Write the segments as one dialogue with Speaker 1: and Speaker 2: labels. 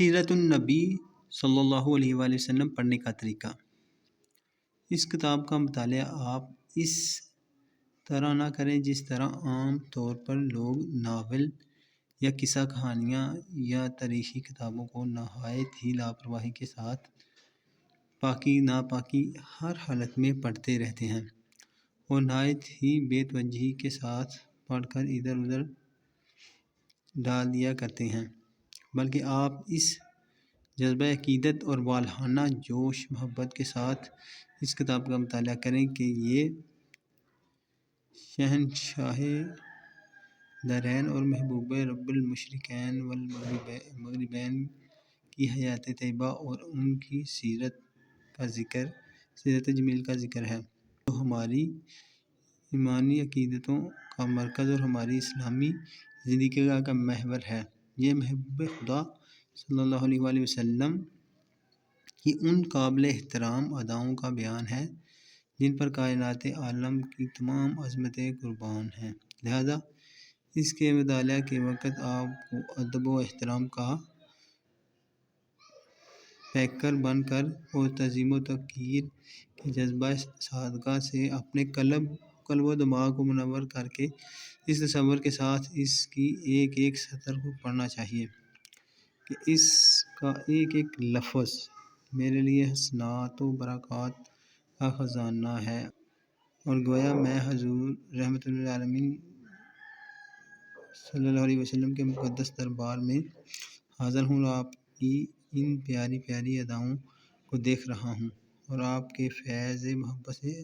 Speaker 1: سیرت النبی صلی اللہ علیہ وآلہ وسلم پڑھنے کا طریقہ۔ اس کتاب کا مطالعہ آپ اس طرح نہ کریں جس طرح عام طور پر لوگ ناول یا قصہ کہانیاں یا تاریخی کتابوں کو نہایت ہی لاپرواہی کے ساتھ پاکی ناپاکی ہر حالت میں پڑھتے رہتے ہیں اور نہایت ہی بے توجہی کے ساتھ پڑھ کر ادھر ادھر ڈال دیا کرتے ہیں، بلکہ آپ اس جذبہ عقیدت اور والہانہ جوش محبت کے ساتھ اس کتاب کا مطالعہ کریں کہ یہ شہنشاہ دارین اور محبوب رب المشرقین والمغربین کی حیات طیبہ اور ان کی سیرت جمیل کا ذکر ہے، جو ہماری ایمانی عقیدتوں کا مرکز اور ہماری اسلامی زندگی کا محور ہے۔ یہ محبوب خدا صلی اللہ علیہ وآلہ وسلم کی ان قابل احترام اداؤں کا بیان ہے جن پر کائنات عالم کی تمام عظمتیں قربان ہیں، لہذا اس کے مطالعہ کے وقت آپ کو ادب و احترام کا پیکر بن کر اور تعظیم و توقیر کے جذبہ صادقہ سے اپنے قلب و دماغ کو منور کر کے اس تصور کے ساتھ اس کی ایک ایک سطر کو پڑھنا چاہیے کہ اس کا ایک ایک لفظ میرے لیے حسنات و برکات کا خزانہ ہے، اور گویا میں حضور رحمت للعالمین صلی اللہ علیہ وسلم کے مقدس دربار میں حاضر ہوں اور آپ کی ان پیاری پیاری اداؤں کو دیکھ رہا ہوں اور آپ کے فیض محبت سے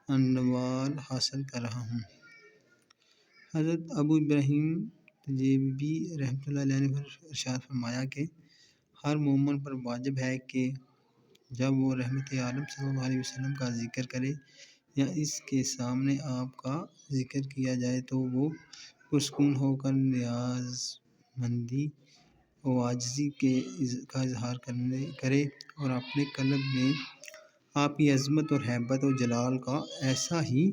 Speaker 1: انوار حاصل کر رہا ہوں۔ حضرت ابو ابراہیم تجیبی رحمۃ اللہ علیہ نے ارشاد فرمایا کہ ہر مومن پر واجب ہے کہ جب وہ رحمت عالم صلی اللہ علیہ وسلم کا ذکر کرے یا اس کے سامنے آپ کا ذکر کیا جائے تو وہ پرسکون ہو کر نیاز مندی و عاجزی کا اظہار کرے اور اپنے قلب میں آپ کی عظمت اور ہیبت و جلال کا ایسا ہی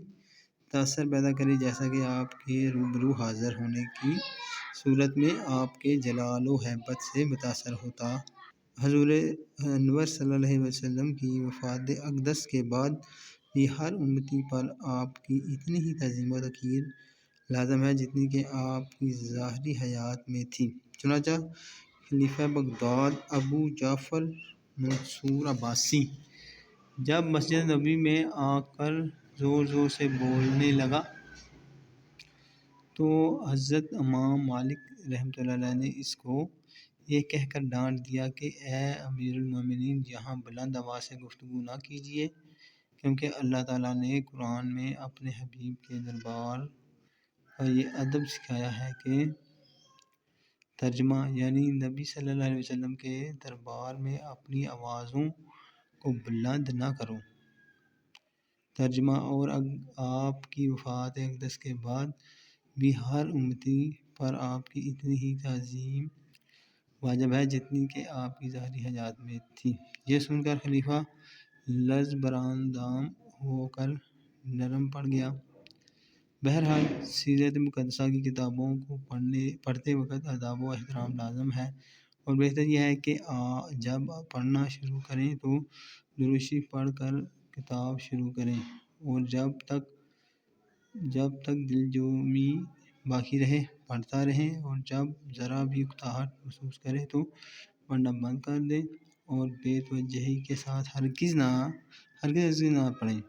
Speaker 1: تاثر پیدا کرے جیسا کہ آپ کے روبرو حاضر ہونے کی صورت میں آپ کے جلال و ہیبت سے متاثر ہوتا۔ حضور انور صلی اللہ علیہ وسلم کی وفات اقدس کے بعد بھی ہر امتی پر آپ کی اتنی ہی تعظیم و توقیر لازم ہے جتنی کہ آپ کی ظاہری حیات میں تھی۔ چنانچہ خلیفہ بغداد ابو جعفر منصور عباسی جب مسجد نبوی میں آ کر زور زور سے بولنے لگا تو حضرت امام مالک رحمۃ اللہ علیہ نے اس کو یہ کہہ کر ڈانٹ دیا کہ اے امیر المومنین، یہاں بلند آواز سے گفتگو نہ کیجیے، کیونکہ اللہ تعالیٰ نے قرآن میں اپنے حبیب کے دربار کا یہ ادب سکھایا ہے کہ ترجمہ یعنی نبی صلی اللہ علیہ وسلم کے دربار میں اپنی آوازوں کو بلند نہ کرو۔ ترجمہ اور آپ کی وفات اقدس کے بعد بھی ہر امتی پر آپ کی اتنی ہی تعظیم واجب ہے جتنی کہ آپ کی ظاہری حیات میں تھی۔ یہ سن کر خلیفہ لرزبراندام ہو کر نرم پڑ گیا۔ بہرحال سیرت مقدسہ کی کتابوں کو پڑھتے وقت ادب و احترام لازم ہے، اور بہتر یہ ہے کہ جب پڑھنا شروع کریں تو درود شریف پڑھ کر کتاب شروع کریں اور جب تک دلجوئی باقی رہے پڑھتا رہیں، اور جب ذرا بھی اکتاہٹ محسوس کریں تو پڑھنا بند کر دیں اور بے توجہی کے ساتھ ہرگز نہ پڑھیں۔